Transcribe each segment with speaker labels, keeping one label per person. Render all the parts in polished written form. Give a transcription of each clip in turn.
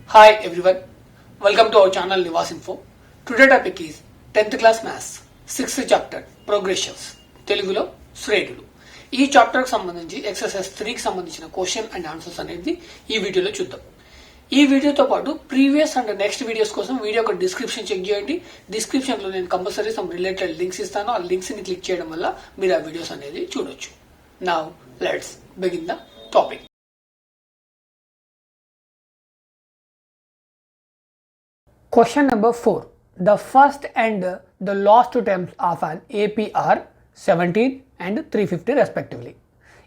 Speaker 1: Hi everyone, welcome to our channel Nivas Info. Today topic is 10th class maths 6th chapter progressions తెలుగులో శ్రేణులు. ఈ chapter కి సంబంధించి exercise 3 కి సంబంధించిన క్వశ్చన్ అండ్ ఆన్సర్స్ అనేది ఈ వీడియోలో చూద్దాం. ఈ వీడియోతో పాటు ప్రీవియస్ అండ్ నెక్స్ట్ వీడియోస్ కోసం వీడియో యొక్క డిస్క్రిప్షన్ చెక్ చేయండి. డిస్క్రిప్షన్ లో నేను కంపల్సరీ సమ్ రిలేటెడ్ లింక్స్ ఇస్తాను. ఆ లింక్స్ ని క్లిక్ చేయడం వల్ల మీరు ఆ వీడియోస్ అనేది చూడొచ్చు. Now let's begin the topic. Question number 4. The first and the last two terms of an AP are 17 and 350 respectively.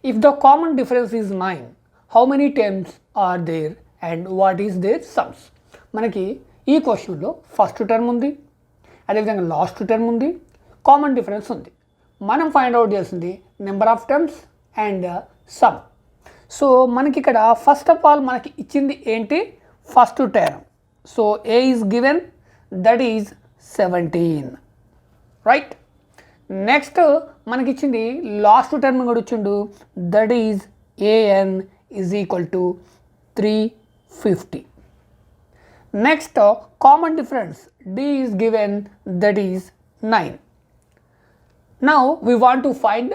Speaker 1: If the common difference is 9, how many terms are there and what is their sums? మనకి ఈ క్వశ్చన్లో first term ఉంది, అదేవిధంగా last term ఉంది, common difference ఉంది. మనం find out చేస్తుంది number of terms and some. So మనకి ఇక్కడ ఫస్ట్ ఆఫ్ ఆల్ మనకి ఇచ్చింది ఏంటి, first term. So A is given, that is 17, right? Next మనకి ఇచ్చింది లాస్ట్ టర్మ్ కూడా ఇచ్చిండు, that is AN is equal to 350. Next common difference D is given, that is 9. Now we want to find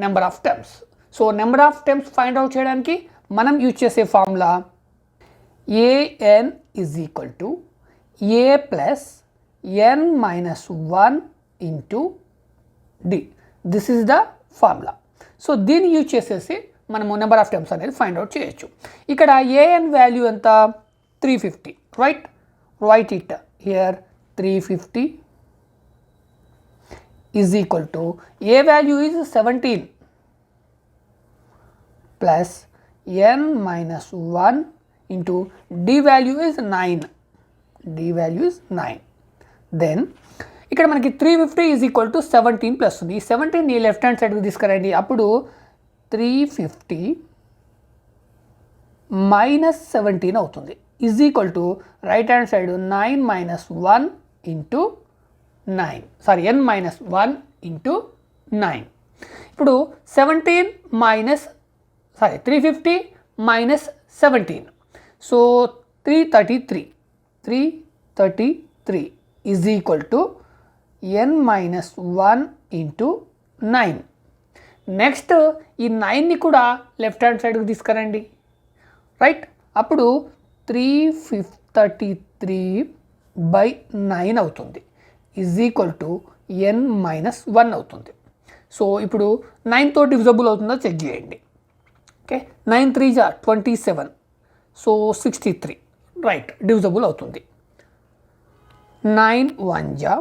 Speaker 1: number of terms. So number of terms find out చేయడానికి మనం use చేసే formula an is equal to a plus n minus 1 into d. This is the formula. So దీన్ని use చేసేసి మనము number of terms అనేది find out చేయొచ్చు. ఇక్కడ an value ఎంత, 350, right? Right it here, 350 is equal to a value is 17 plus n minus 1 into d value is 9. d value is 9. Then ఇక్కడ మనకి 350 is equal to 17 plus ఉంది. ఈ 17 ని left hand సైడ్కి తీసుకురండి. అప్పుడు 350 మైనస్ 17 అవుతుంది, is equal to right hand side 9 minus 1 into 9, sorry n minus 1 into 9. ఇప్పుడు 17 minus 350 minus 17, so 333 is equal to n minus 1 into 9. Next ఈ 9ని కూడా లెఫ్ట్ హ్యాండ్ సైడ్కి తీసుకురండి, రైట్? అప్పుడు 333 బై 9 అవుతుంది, is equal to n minus 1 అవుతుంది. So ఇప్పుడు 9తో divisible అవుతుందో చెక్ చేయండి. ఓకే, 9 3 జా 27, సో 63, రైట్, డివిజబుల్ అవుతుంది. 9 1 జా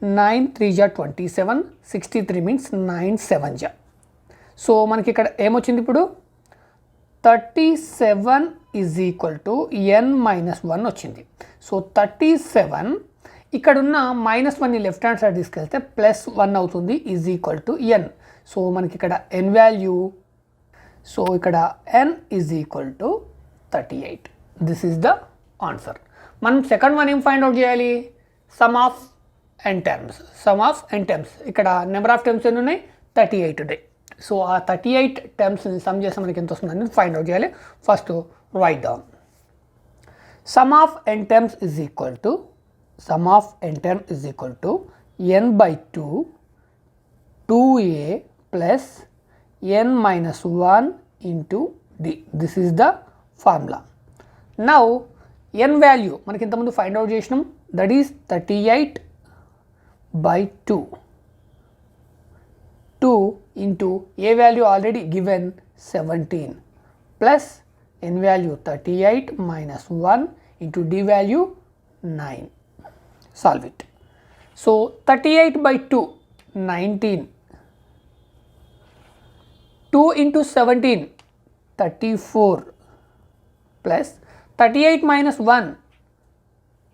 Speaker 1: 9 3 జా 27, 63 మీన్స్ 9 7 జా. సో మనకి ఇక్కడ ఏమొచ్చింది ఇప్పుడు, 37 is equal to n minus 1 వచ్చింది. సో 37 ఇక్కడున్న మైనస్ 1ని లెఫ్ట్ హ్యాండ్ సైడ్ తీసుకెళ్తే ప్లస్ 1 అవుతుంది, is equal to n. So మనకి ఇక్కడ n వాల్యూ, సో ఇక్కడ n is equal to 38. This is the answer. మనం సెకండ్ వన్ ఏం ఫైండ్ అవుట్ చేయాలి, sum of n terms. Sum of n terms, ఇక్కడ number of terms ఎన్ని ఉన్నాయి, 38 ఉన్నాయి. సో ఆ 38 టర్మ్స్ని సమ్ చేస్తే మనకి ఎంత వస్తుందని ఫైండ్ అవుట్ చేయాలి. First write down, sum of n terms is equal to, sum of n term is equal to n by 2 2a plus n minus 1 into d. This is the formula. Now n value మనకి ఇంతకుముందు find out చేసినాం, that is 38 by 2 into a value already given 17 plus n value 38 minus 1 into d value 9. Solve it. So 38 by 2 19, 2 into 17 34 plus 38 minus 1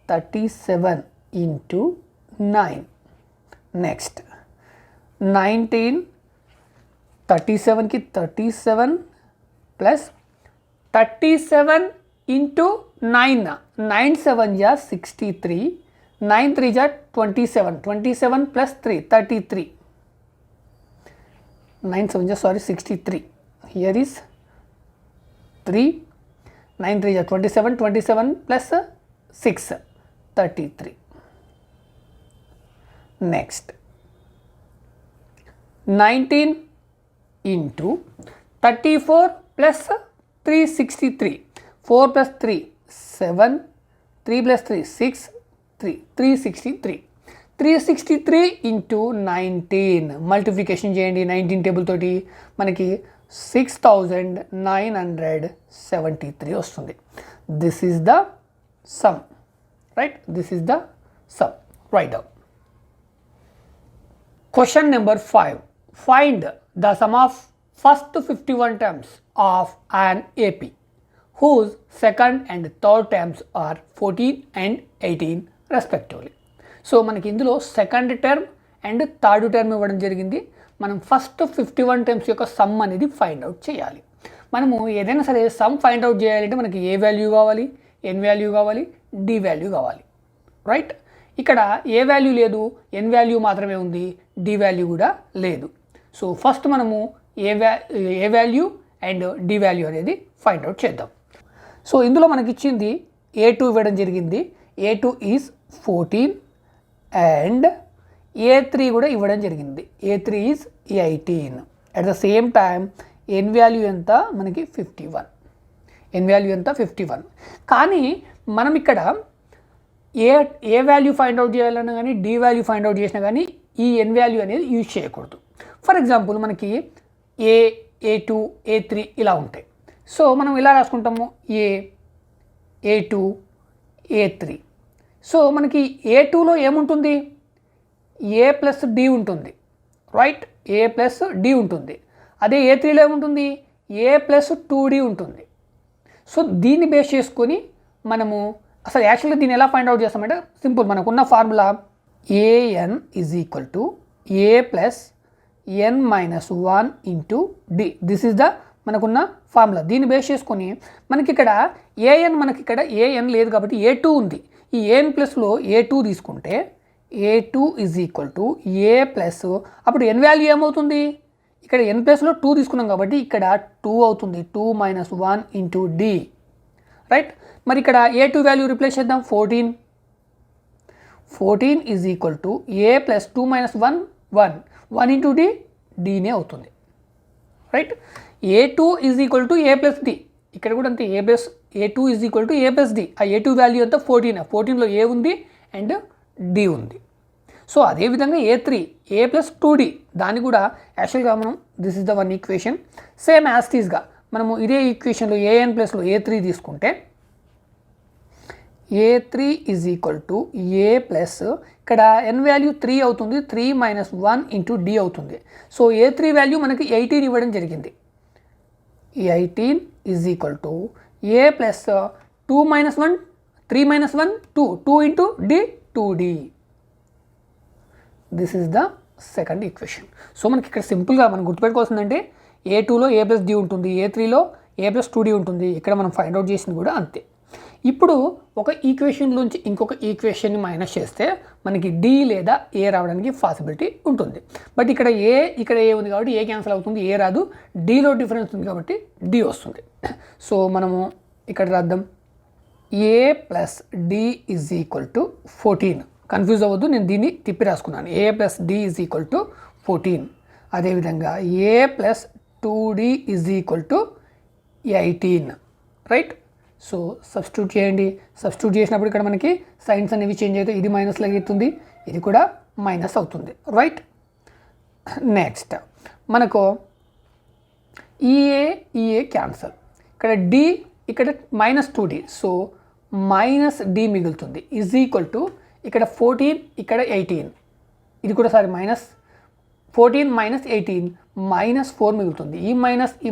Speaker 1: 37 into 9. Next 19 37 की 37 plus 37 into 9, 9 7 जा 63, 9 3 जा 27, 27 plus 3 33, 9 7 जा sorry 63. Here is 3 9 3 27, 27 plus 6 33. Next 19 into 34 plus 363. 4 plus 3 7, 3 plus 3 6, 363. 363 into 19 multiplication చేయండి 19 table తోటి మనకి 6973 వస్తుంది. This is the sum, right? This is the sum. Right down. Question number 5. Find the sum of first 51 terms of an AP whose second and third terms are 14 and 18 respectively. So మనకి ఇందులో second term and third term ఇవ్వడం జరిగింది. మనం first 51 terms యొక్క some అనేది find out చేయాలి. మనము ఏదైనా సరే సమ్ ఫైండ్ అవుట్ చేయాలంటే మనకి ఏ వాల్యూ కావాలి, ఎన్ వాల్యూ కావాలి, డి వాల్యూ కావాలి, రైట్? ఇక్కడ ఏ వాల్యూ లేదు, ఎన్ వాల్యూ మాత్రమే ఉంది, డి వాల్యూ కూడా లేదు. సో ఫస్ట్ మనము ఏ వాల్యూ అండ్ డి వాల్యూ అనేది ఫైండ్ అవుట్ చేద్దాం. సో ఇందులో మనకి ఇచ్చింది A2 ఇవ్వడం జరిగింది. A2 ఈజ్ 14 అండ్ A3 కూడా ఇవ్వడం జరిగింది. A3 is 18. At the same time n value ఎంత మనకి 51. ఎన్ వాల్యూ ఎంత 51. కానీ మనం ఇక్కడ ఏ వాల్యూ ఫైండ్ అవుట్ చేయాలన్నా కానీ డి వాల్యూ ఫైండ్ అవుట్ చేసినా కానీ ఈ ఎన్ వాల్యూ అనేది యూజ్ చేయకూడదు. ఫర్ ఎగ్జాంపుల్ మనకి A2, A3 ఇలా ఉంటాయి. సో మనం ఇలా రాసుకుంటాము A2, A3. సో మనకి A2లో ఏముంటుంది, A ప్లస్ డి ఉంటుంది, రైట్? A ప్లస్ డి ఉంటుంది. అదే A3లో ఏముంటుంది, A ప్లస్ 2D ఉంటుంది. సో దీన్ని బేస్ చేసుకొని మనము అసలు యాక్చువల్గా దీన్ని ఎలా ఫైండ్ అవుట్ చేస్తామంటే సింపుల్, మనకున్న formula AN is equal to A plus n minus 1 into d. This is the మనకున్న ఫార్ములా. దీన్ని బేస్ చేసుకొని మనకి ఇక్కడ ఏఎన్, మనకి ఇక్కడ ఏఎన్ లేదు కాబట్టి A2 ఉంది. ఈ ఏఎన్ ప్లస్లో A2 తీసుకుంటే A2 is equal to a plus, అప్పుడు ఎన్ వాల్యూ ఏమవుతుంది, ఇక్కడ ఎన్ ప్లస్లో 2 తీసుకున్నాం కాబట్టి ఇక్కడ 2 అవుతుంది. 2 మైనస్ 1 ఇంటూ డి, రైట్? మరి ఇక్కడ A2 వాల్యూ రిప్లేస్ చేద్దాం. 14 is equal to a plus 2 minus 1 into d, డీనే అవుతుంది, right? A2 is equal to a plus d. ఇక్కడ కూడా అంతే, A2 is equal to a plus d. ఆ A2 వాల్యూ అంతా 14. 14లో ఏ ఉంది అండ్ డి ఉంది. సో అదేవిధంగా A3 ఏ ప్లస్ 2D, దాన్ని కూడా యాక్చువల్గా మనం this is the one equation. Same యాస్టీస్గా మనము ఇదే ఈక్వేషన్లో ఏఎన్ ప్లస్లో A3 తీసుకుంటే A3 is equal to a plus, ఇక్కడ ఎన్ వాల్యూ 3 అవుతుంది, 3 మైనస్ 1 ఇంటూ డి అవుతుంది. సో A3 వాల్యూ మనకి 18 ఇవ్వడం జరిగింది. 18 is equal to a plus 2 minus 1, 3 minus 1 2 into d 2D. This is the second equation. So మనకి ఇక్కడ సింపుల్గా మనం గుర్తుపెట్టుకోవాల్సిందంటే A2లో ఏ ప్లస్ డి ఉంటుంది, A3లో ఏ ప్లస్ 2D ఉంటుంది. ఇక్కడ మనం ఫైండ్ అవుట్ చేసింది కూడా అంతే. ఇప్పుడు ఒక ఈక్వేషన్ నుంచి ఇంకొక ఈక్వేషన్ని మైనస్ చేస్తే మనకి డి లేదా ఏ రావడానికి పాసిబిలిటీ ఉంటుంది. బట్ ఇక్కడ ఏ ఉంది కాబట్టి ఏ క్యాన్సిల్ అవుతుంది, ఏ రాదు. డిలో డిఫరెన్స్ ఉంది కాబట్టి డి వస్తుంది. సో మనము ఇక్కడ రాద్దాం, a plus d is equal to 14. Confuse అవ్వద్దు, నేను దీన్ని తిప్పి రాసుకున్నాను. A plus d is equal to 14. అదేవిధంగా a plus 2D is equal to 18, right? So substitute చేయండి. సబ్స్టిట్యూట్ చేసినప్పుడు ఇక్కడ మనకి సైన్స్ అనేవి చేంజ్ అవుతాయి. ఇది మైనస్లో అవుతుంది, ఇది కూడా మైనస్ అవుతుంది, రైట్? నెక్స్ట్ మనకు ఈఏ క్యాన్సల్. ఇక్కడ డి, ఇక్కడ minus 2D, so minus d మిగులుతుంది. ఈజ్ ఈక్వల్ టు ఇక్కడ 14, ఇక్కడ 18, ఇది కూడా సారీ మైనస్ 14 మైనస్ 18 మైనస్ 4 మిగులుతుంది. ఈ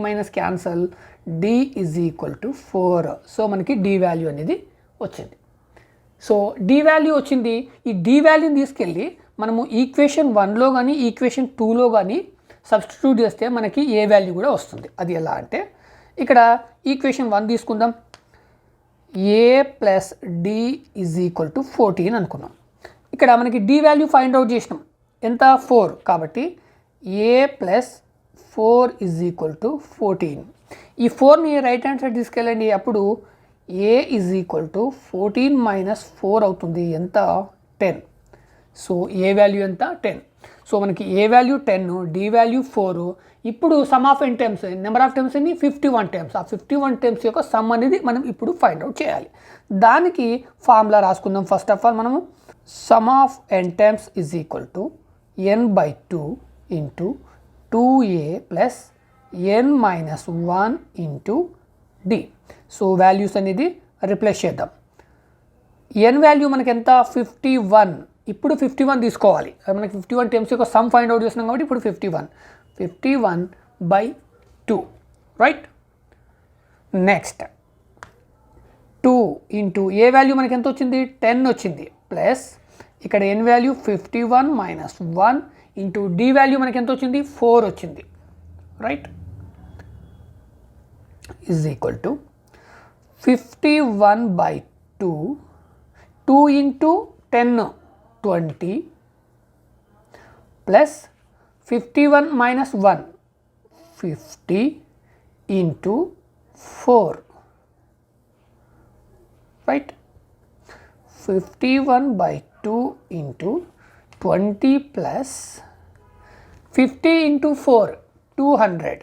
Speaker 1: minus cancel, d is equal to 4. So మనకి డి వాల్యూ అనేది వచ్చింది. సో డి వాల్యూ వచ్చింది. ఈ డి వాల్యూని తీసుకెళ్ళి మనము ఈక్వేషన్ 1లో కానీ ఈక్వేషన్ 2లో కానీ సబ్స్టిట్యూట్ చేస్తే మనకి ఏ వాల్యూ కూడా వస్తుంది. అది ఎలా అంటే ఇక్కడ ఈక్వేషన్ 1 తీసుకుందాం. A plus d is equal to 14 అనుకున్నాం. ఇక్కడ మనకి డి వాల్యూ ఫైండ్ అవుట్ చేసినాం, ఎంత 4. కాబట్టి ఏ ప్లస్ 4 ఈజ్ ఈక్వల్ టు 14. ఈ 4ని రైట్ హ్యాండ్ సైడ్ తీసుకెళ్ళండి. అప్పుడు ఏ ఈజ్ ఈక్వల్ టు 14 మైనస్ 4 అవుతుంది. ఎంత? 10. సో ఏ వాల్యూ ఎంత? 10. సో మనకి ఏ వాల్యూ 10, డి వాల్యూ 4. ఇప్పుడు sum of n times, number of times ఎన్ని? 51 టైమ్స్. ఆ 51 టైమ్స్ యొక్క సమ్ అనేది మనం ఇప్పుడు ఫైండ్ అవుట్ చేయాలి. దానికి ఫార్ములా రాసుకుందాం. ఫస్ట్ ఆఫ్ ఆల్ మనము sum of n times is equal to n/2 into 2a plus n-1 into d. So values అనేది రిప్లేస్ చేద్దాం. n వాల్యూ మనకి ఎంత? 51. ఇప్పుడు 51 తీసుకోవాలి. మనకి 51 టైమ్స్ యొక్క సమ్ ఫైండ్ అవుట్ చేస్తున్నాం కాబట్టి ఇప్పుడు 51/2, right? Next 2 into a value మనకి ఎంత వచ్చింది? 10 వచ్చింది. ప్లస్ ఇక్కడ n value 51 minus 1 into d value మనకి ఎంత వచ్చింది? 4 వచ్చింది, right? Is equal to 51/2, 2 into 10 20 plus 51 minus 1 50 into 4, right? 51/2 into 20 plus 50 into 4 200.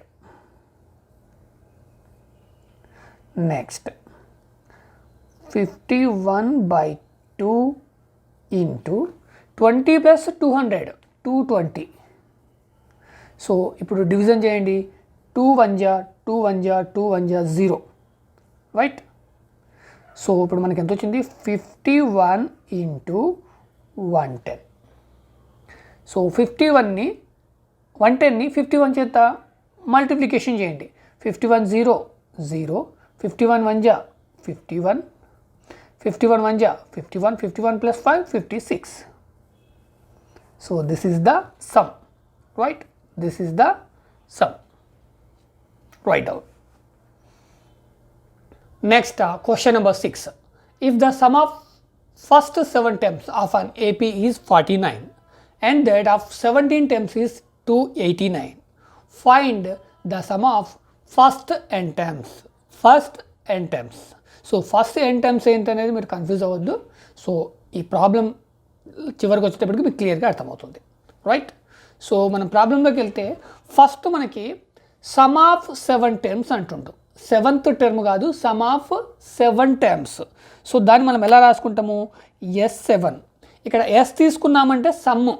Speaker 1: Next 51/2 into 20 plus 200 220. So ఇప్పుడు డివిజన్ చేయండి. 2 1 జా 2 1 జా 2 1 జా 0, రైట్? సో ఇప్పుడు మనకి ఎంత వచ్చింది? 51 ఇంటూ 110. సో 51ని 110ని 51 చేత మల్టిప్లికేషన్ చేయండి. 51 0 0, 51 1 జా 51, 51 1 జా 51, 51 plus 5 56. So this is the sum, right? This is the sum. Write down. Next, question number 6. If the sum of first 7 terms of an AP is 49 and that of 17 terms is 289, find the sum of first n terms. First n terms. So first n times ఏంటనేది మీరు confuse అవ్వద్దు. So ఈ problem చివరికి వచ్చేటప్పటికి మీకు క్లియర్గా అర్థమవుతుంది, right? So మనం ప్రాబ్లంలోకి వెళ్తే ఫస్ట్ మనకి సమ్ ఆఫ్ 7 టర్మ్స్ అంటుంటాం. 7th టర్మ్ కాదు, సమ్ ఆఫ్ 7 టర్మ్స్. సో దాన్ని మనం ఎలా రాసుకుంటాము? S7. ఇక్కడ ఎస్ తీసుకున్నామంటే సమ్,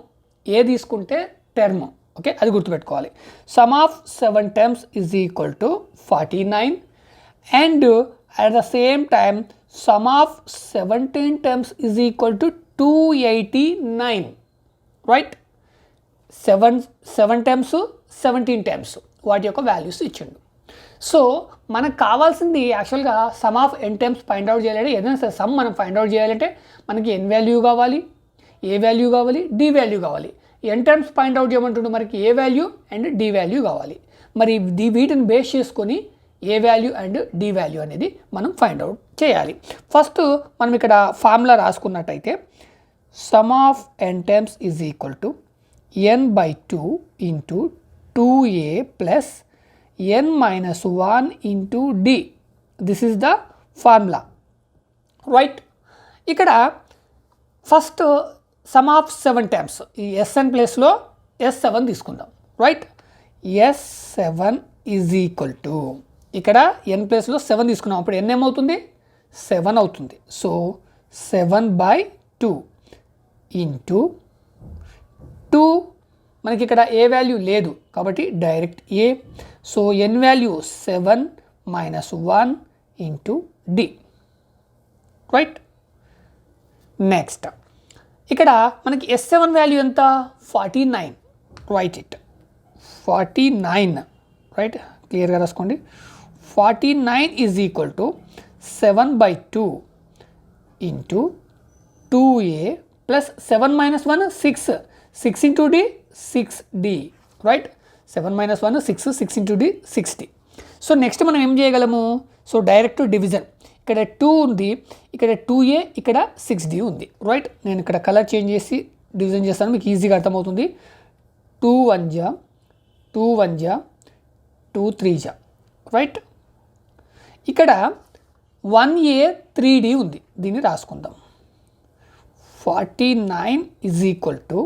Speaker 1: ఏ తీసుకుంటే టర్మ్, ఓకే? అది గుర్తుపెట్టుకోవాలి. Some of 7 terms is equal to 49 and at the same time sum of 17 terms is equal to 289, right? 7 terms 17 terms వాటి యొక్క వాల్యూస్ ఇచ్చిండు. సో మనకు కావాల్సింది యాక్చువల్గా some of n times find out చేయాలంటే ఏదైనా సరే సమ్ మనం ఫైండ్ అవుట్ చేయాలంటే మనకి n వాల్యూ కావాలి, ఏ వాల్యూ కావాలి, డి వాల్యూ కావాలి. n టైమ్స్ ఫైండ్ అవుట్ చేయమంటుండే మనకి a value and d value కావాలి. మరి వీటిని బేస్ చేసుకొని a value and d value అనేది మనం ఫైండ్ అవుట్ చేయాలి. ఫస్ట్ మనం ఇక్కడ ఫార్ములా రాసుకున్నట్టయితే sum of n times is equal to n/2 into 2a plus n-1 into d. This is the formula, right? ఇక్కడ ఫస్ట్ సమ్ ఆఫ్ 7 టైమ్స్, ఈ s n ప్లేస్లో S7 తీసుకుందాం, right? S7 is equal to ఇక్కడ n ప్లేస్లో 7 తీసుకున్నాం. అప్పుడు n ఏమవుతుంది? 7 అవుతుంది. సో 7/2 ఇంటూ 2, మనకి ఇక్కడ ఏ వాల్యూ లేదు కాబట్టి direct a. So n value 7 minus 1 into d, right? Next ఇక్కడ మనకి S7 వాల్యూ ఎంత? 49, రైట్ ఇట్ 49, రైట్? క్లియర్గా రాసుకోండి. 49 is equal to 7/2 into 2a plus 7 minus 1 6, 6 into d 6d, right? 7 minus 1 6, 6 into d 60. So next మనం ఏం చేయగలము? So direct division. ఇక్కడ 2 ఉంది, ఇక్కడ 2a, ఇక్కడ 6d ఉంది, రైట్? నేను ఇక్కడ కలర్ చేంజ్ చేసి డివిజన్ చేస్తాను, మీకు ఈజీగా అర్థమవుతుంది. 2 1 జా 2 1 జా 2 3 జా, రైట్? ఇక్కడ 1a 3d ఉంది, దీన్ని రాసుకుందాం. 49 ఈజ్ ఈక్వల్ టు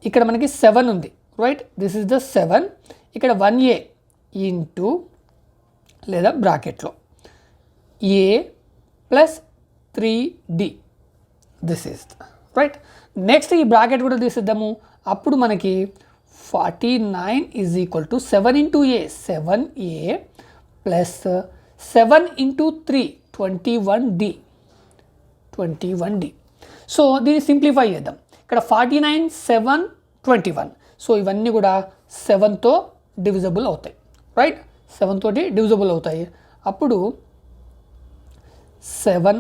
Speaker 1: ఇక్కడ మనకి 7 ఉంది, రైట్? This is the 7. ఇక్కడ 1a ఇంటూ లేదా బ్రాకెట్లో a plus 3d, this is right. Next ఈ బ్రాకెట్ కూడా తీసేద్దాము. అప్పుడు మనకి 49 is equal to 7 into a 7a plus 7 into 3 21d. So దీన్ని సింప్లిఫై చేద్దాం. ఇక్కడ 49 7 21. సో ఇవన్నీ కూడా 7తో డివిజబుల్ అవుతాయి, రైట్? 7 తోటి డివిజబుల్ అవుతాయి. అప్పుడు 7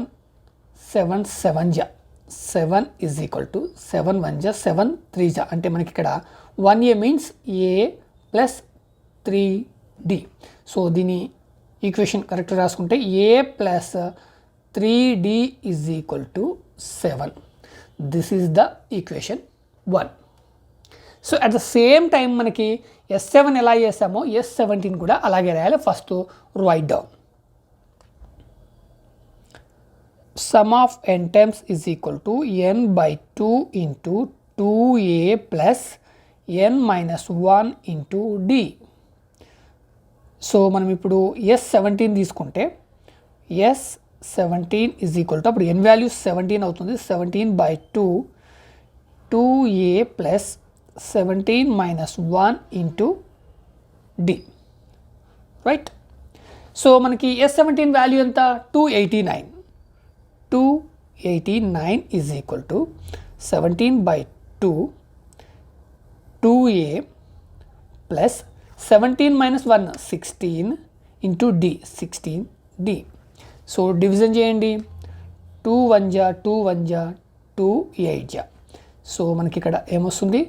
Speaker 1: 7 ఈజ్ ఈక్వల్ టు 7 1 7 3 అంటే మనకి ఇక్కడ 1a means a plus 3d. So దీని ఈక్వేషన్ కరెక్ట్ రాసుకుంటే a plus 3d is equal to 7. This is the equation 1. So at the same time మనకి S7 ఎలా చేసామో S17 కూడా అలాగే రాయాలి. First write down. Sum of n times is equal to n by 2 into 2a plus n minus 1 into d. So మనం ఇప్పుడు S17 తీసుకుంటే S17 is equal to అప్పుడు n వాల్యూ 17 అవుతుంది. 17 by 2 2a plus 17 minus 1 into d, right? So మనకి S17 value ఎంత? 289 is equal to 17 by 2 2a plus 17 minus 1 16 into d 16d. So division చేయండి. 2 1 2 1 2 8. So మనకి ఇక్కడ ఏమొస్తుంది?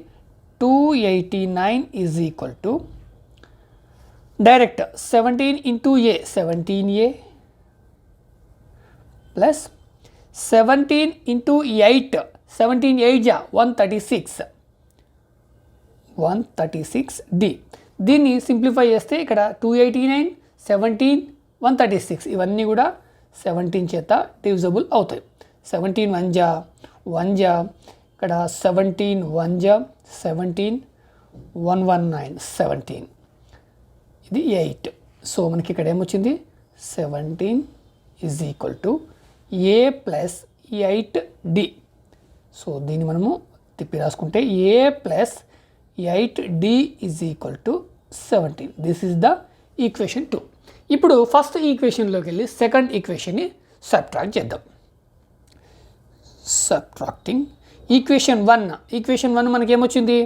Speaker 1: 289 is equal to direct 17 into a 17a plus 17 into 8 17 8 136d. దీన్ని simplify చేస్తే ఇక్కడ 289 17 136 ఇవన్నీ కూడా 17 చేత డివిజబుల్ అవుతాయి. 17 1 ఇక్కడ 17 1 17 119 17, ఇది 8. సో మనకి ఇక్కడ ఏమొచ్చింది? 17 is equal to a plus 8d. So దీన్ని మనము తిప్పి రాసుకుంటే a plus 8d is equal to 17. This is the equation 2. ఇప్పుడు ఫస్ట్ ఈక్వేషన్లోకి వెళ్ళి సెకండ్ ఈక్వేషన్ని సబ్ట్రాక్ట్ చేద్దాం. సబ్ట్రాక్టింగ్ ఈక్వేషన్ 1 మనకి ఏమొచ్చింది?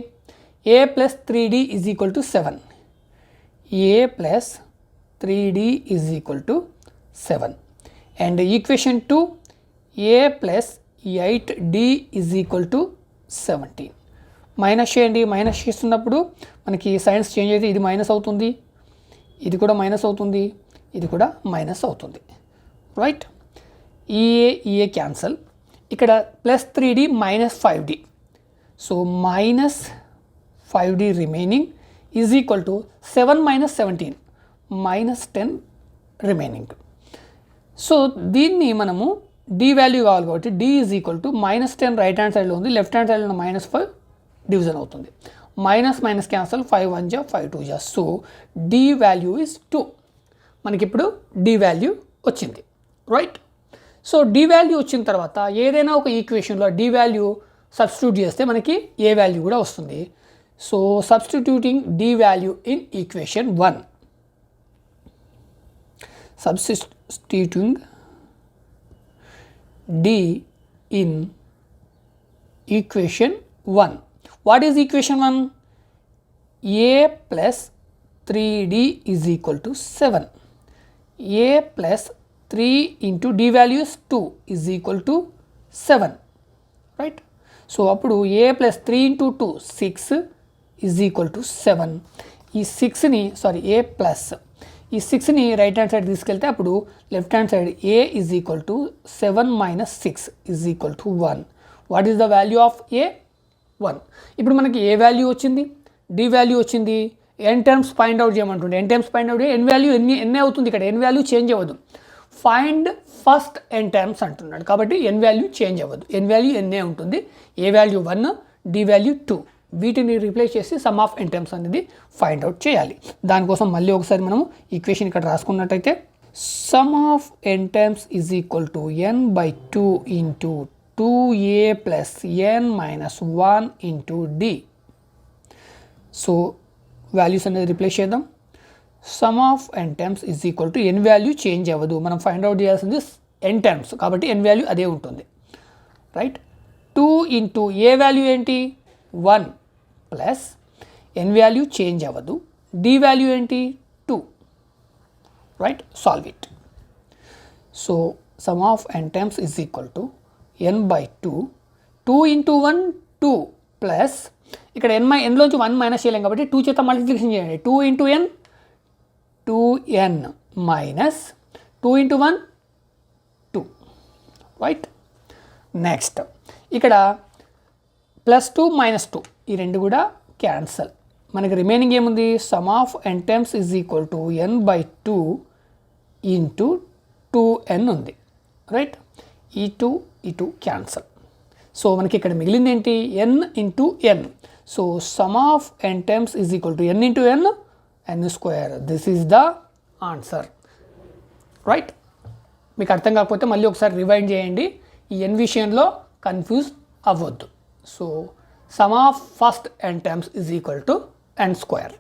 Speaker 1: a plus 3d is equal to 7. a plus 3d is equal to 7. And equation 2 a plus 8d is equal to 17. Minus చేయండి. Minus చేస్తున్నప్పుడు మనకి signs change అయితే ఇది మైనస్ అవుతుంది, ఇది కూడా మైనస్ అవుతుంది, ఇది కూడా మైనస్ అవుతుంది, రైట్? ఏ క్యాన్సల్. ఇక్కడ plus 3d minus 5d. So minus 5d remaining is equal to 7 minus 17 minus 10 remaining. So దీన్ని మనము d వాల్యూ కావాలి కాబట్టి d is equal to minus 10 right hand సైడ్లో ఉంది, లెఫ్ట్ హ్యాండ్ సైడ్లో మైనస్ 5 డివిజన్ అవుతుంది. Minus minus cancel 5 1 5 2. So d value is 2. మనకి ఇప్పుడు d వాల్యూ వచ్చింది, రైట్? సో d వాల్యూ వచ్చిన తర్వాత ఏదైనా ఒక ఈక్వేషన్లో d వాల్యూ సబ్స్టిట్యూట్ చేస్తే మనకి ఏ వాల్యూ కూడా వస్తుంది. So substituting d value in equation 1. Substituting d in equation 1. What is equation 1? a plus 3d is equal to 7. a plus 3 into d value is 2 is equal to 7, right? So appudu a plus 3 into 2 6 is equal to 7. ఈ 6ని a plus ఈ 6ని right hand side తీసుకెళ్తే అప్పుడు left hand side a is equal to 7 minus 6 is equal to 1. What is the value of a? 1. ఇప్పుడు మనకి a value వచ్చింది, d value వచ్చింది. n terms find out చేయమంటుండే. n terms find out n value ఎన్ని అవుతుంది? ఇక్కడ n value change అవ్వదు. Find first n times అంటున్నాడు కాబట్టి n వాల్యూ చేంజ్ అవ్వదు, n వాల్యూ n ఉంటుంది, a వాల్యూ 1, d వాల్యూ 2, వీటిని రీప్లేస్ చేసి సమ్ ఆఫ్ n టైమ్స్ అనేది ఫైండ్ అవుట్ చేయాలి. దానికోసం మళ్ళీ ఒకసారి మనము ఈక్వేషన్ ఇక్కడ రాసుకున్నట్టయితే sum of n times is equal to n by 2 into 2a plus n minus 1 into d. So values అనేది రిప్లేస్ చేద్దాం. Sum of n times is equal to n value change అవ్వదు, మనం ఫైండ్ అవుట్ చేయాల్సింది n times కాబట్టి n value అదే ఉంటుంది, right. 2 into a value ఏంటి 1 plus n value change అవ్వదు, d వాల్యూ ఏంటి 2, right. Solve it. So some of n times is equal to n by 2, 2 into 1 2 plus ఇక్కడ ఎన్లోంచి 1 minus చేయలేం కాబట్టి 2 చేత మల్టిప్లికేషన్ చేయండి, 2 into n 2n minus 2 into 1 2, right. Next ఇక్కడ plus 2 minus 2 ఈ రెండు కూడా క్యాన్సల్, మనకి రిమైనింగ్ ఏముంది some of n times is equal to n by 2 into 2n ఉంది, రైట్. ఈ 2 క్యాన్సల్. సో మనకి ఇక్కడ మిగిలింది ఏంటి n into n. So some of n times is equal to n into n, n square. This is the answer, right. మీకు అర్థం కాకపోతే మళ్ళీ ఒకసారి రివైండ్ చేయండి, ఈ n విషయంలో కన్ఫ్యూజ్ అవ్వద్దు. So some of first n times is equal to n square.